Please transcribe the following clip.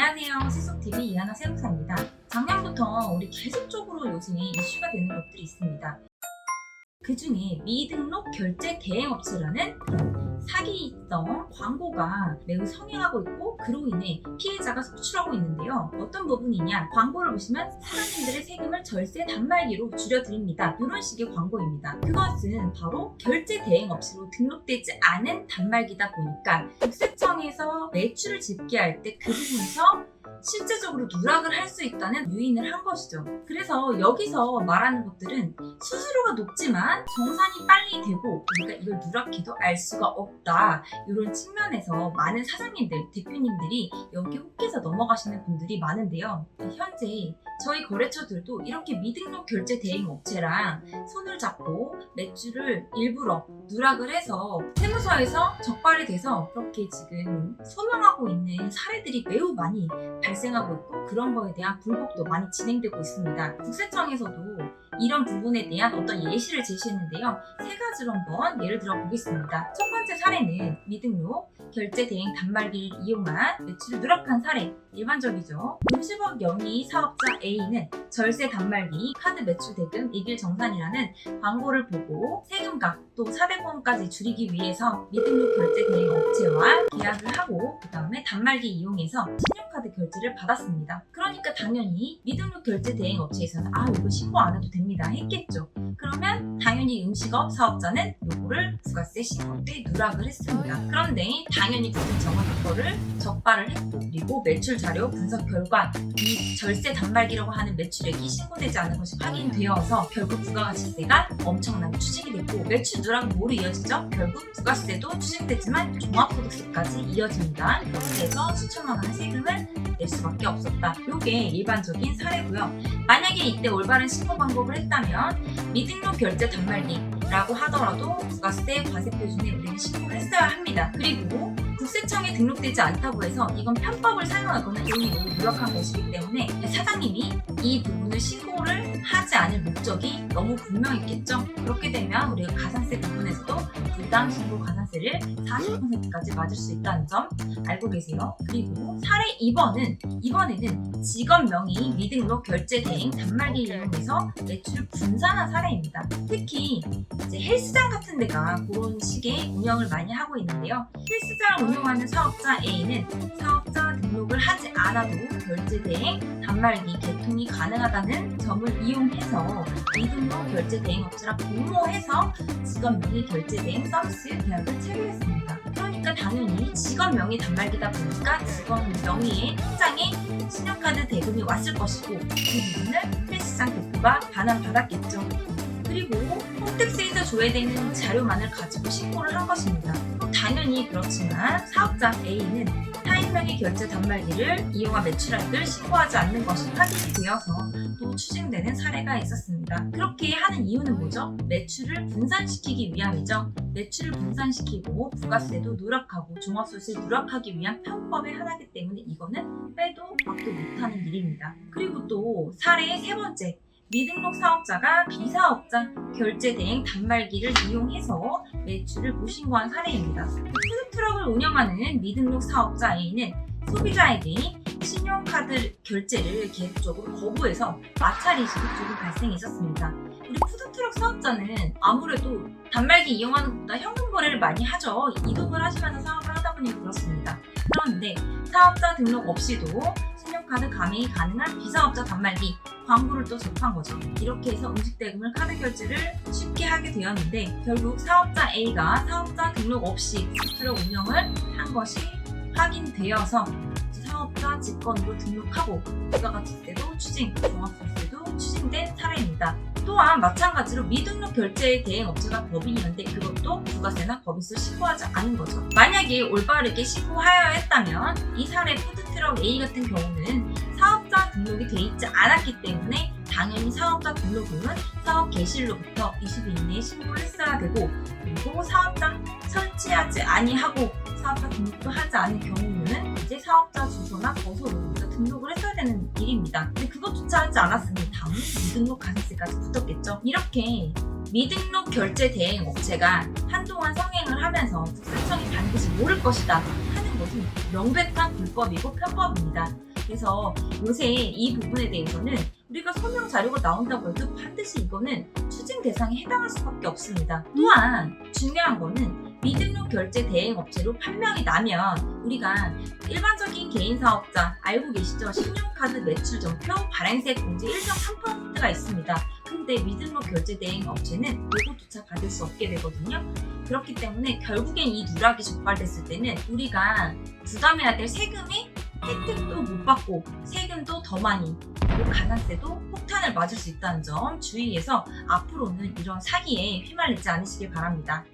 안녕하세요. 세속TV 이하나 세무사입니다. 작년부터 우리 계속적으로 요즘에 이슈가 되는 것들이 있습니다. 그 중에 미등록 결제 대행업체라는 사기성 광고가 매우 성행하고 있고 그로 인해 피해자가 속출하고 있는데요. 어떤 부분이냐? 광고를 보시면 사장님들의 세금을 절세 단말기로 줄여드립니다. 이런 식의 광고입니다. 그것은 바로 결제 대행업체로 등록되지 않은 단말기다 보니까 국세청에서 매출을 집계할 때 그 부분에서 실제적으로 누락을 할 수 있다는 유인을 한 것이죠. 그래서 여기서 말하는 것들은 수수료가 높지만 정산이 빨리 되고 우리가 이걸 누락해도 알 수가 없다. 이런 측면에서 많은 사장님들, 대표님들이 여기에 혹해서 넘어가시는 분들이 많은데요. 현재 저희 거래처들도 이렇게 미등록 결제 대행 업체랑 손을 잡고 매출을 일부러 누락을 해서 세무서에서 적발이 돼서 그렇게 지금 소명하고 있는 사례들이 매우 많이 발생하고 있고 그런 거에 대한 불복도 많이 진행되고 있습니다. 국세청에서도 이런 부분에 대한 어떤 예시를 제시했는데요. 세 가지로 한번 예를 들어 보겠습니다. 첫 번째 사례는 미등록 결제 대행 단말기를 이용한 매출을 누락한 사례. 일반적이죠. 60억 영위 사업자 A는 절세 단말기 카드 매출 대금 1일 정산이라는 광고를 보고 세금과 또 사대보험까지 줄이기 위해서 미등록 결제 대행 업체와 계약을 하고 그 다음에 단말기 이용해서 신용카드 결제를 받았습니다. 그러니까 당연히 미등록 결제 대행 업체에서는 이거 신고 안 해도 됩니다 했겠죠. 그러면 당연히 음식업 사업자는 요거를 부가세 신고 때 누락을 했습니다. 그런데 당연히 국세청은 이거를 적발을 했고 그리고 매출 자료 분석 결과 이 절세 단말기라고 하는 매출액이 신고되지 않은 것이 확인되어서 결국 부가가치세가 엄청나게 추징이 됐고 매출 누락은 뭐로 이어지죠? 결국 부가세도 추징되지만 종합소득세까지 이어집니다. 그렇게 해서 수천만 원의 세금을 낼 수밖에 없었다. 이게 일반적인 사례고요. 만약에 이때 올바른 신고 방법을 했다면 미등록 결제 단말기라고 하더라도 부가세 과세 표준에 우리는 신고를 했어야 합니다. 그리고 국세청에 등록되지 않다고 해서 이건 편법을 사용하거나 이용이 너무 누락한 것이기 때문에 사장님이 이 부분을 신고를 하지 않을 목적이 너무 분명했겠죠. 그렇게 되면 우리가 가산세 부분에서도 부당 신고 가산세를 40%까지 맞을 수 있다는 점 알고 계세요. 그리고 사례 2번에는 직업 명의 미등록 결제 대행 단말기를 이용해서 매출을 분산한 사례입니다. 특히 이제 헬스장 같은 데가 그런 식의 운영을 많이 하고 있는데요. 헬스장을 운영하는 사업자 A는 사업자 등록을 하지 않아도 결제 대행 단말기 개통이 가능하다는 점을 이용해서 미등록 결제 대행 업체랑 공모해서 직업 명의 결제 대행 서비스 계약을 체결했습니다. 그러니까 당연히 직업 명의 단말기다 보니까 직업 명의의 통장에 신용카드 대금이 왔을 것이고 그 부분을 헬스장 대표가 반환받았겠죠. 그리고 홈택스에서 조회되는 자료만을 가지고 신고를 한 것입니다. 당연히 그렇지만 사업자 A는 타인명의 결제 단말기를 이용한 매출액을 신고하지 않는 것이 확인이 되어서 또 추징되는 사례가 있었습니다. 그렇게 하는 이유는 뭐죠? 매출을 분산시키기 위함이죠. 매출을 분산시키고 부가세도 누락하고 종합소득세 누락하기 위한 편법의 하나이기 때문에 이거는 빼도 박도 못하는 일입니다. 그리고 또 사례의 세 번째. 미등록 사업자가 비사업자 결제 대행 단말기를 이용해서 매출을 무신고한 사례입니다. 푸드트럭을 운영하는 미등록 사업자 A는 소비자에게 신용카드 결제를 계속적으로 거부해서 마찰의식이 조금 발생했었습니다. 우리 푸드트럭 사업자는 아무래도 단말기 이용하는 것보다 현금 거래를 많이 하죠. 이동을 하시면서 사업을 하다 보니 그렇습니다. 그런데 사업자 등록 없이도 신용카드 가맹이 가능한 비사업자 단말기 광고를 또 접한 거죠. 이렇게 해서 음식대금을 카드 결제를 쉽게 하게 되었는데 결국 사업자 A가 사업자 등록 없이 푸드트럭 운영을 한 것이 확인되어서 사업자 직권으로 등록하고 부가가치세도 추징, 종합소득세도 추징된 사례입니다. 또한 마찬가지로 미등록 결제 대행 업체가 법인이었는데 그것도 부가세나 법인세를 신고하지 않은 거죠. 만약에 올바르게 신고하여야 했다면 이 사례 푸드트럭 A 같은 경우는 사업자 등록이 돼 있지 않았기 때문에 당연히 사업자 등록은 사업 개시일로부터 20일 이내에 신고를 했어야 되고 그리고 사업자 설치하지 아니하고 사업자 등록도 하지 않은 경우는 이제 사업자 주소나 거소로 등록을 했어야 되는 일입니다. 근데 그것조차 하지 않았으니 당연히 미등록 가산세까지 붙었겠죠. 이렇게 미등록 결제 대행 업체가 한동안 성행을 하면서 국세청이 반드시 모를 것이다 하는 이것은 명백한 불법이고 편법입니다. 그래서 요새 이 부분에 대해서는 우리가 소명 자료가 나온다고 해도 반드시 이거는 추징 대상에 해당할 수밖에 없습니다. 또한 중요한 거는 미등록 결제 대행 업체로 판명이 나면 우리가 일반적인 개인 사업자 알고 계시죠? 신용카드 매출 전표 발행세 공제 일정 3%가 있습니다. 근데 미등록 결제 대행 업체는 요거조차 받을 수 없게 되거든요. 그렇기 때문에 결국엔 이 누락이 적발됐을 때는 우리가 부담해야 될 세금이 혜택도 못 받고 세금도 더 많이 그리고 가산세도 폭탄을 맞을 수 있다는 점 주의해서 앞으로는 이런 사기에 휘말리지 않으시길 바랍니다.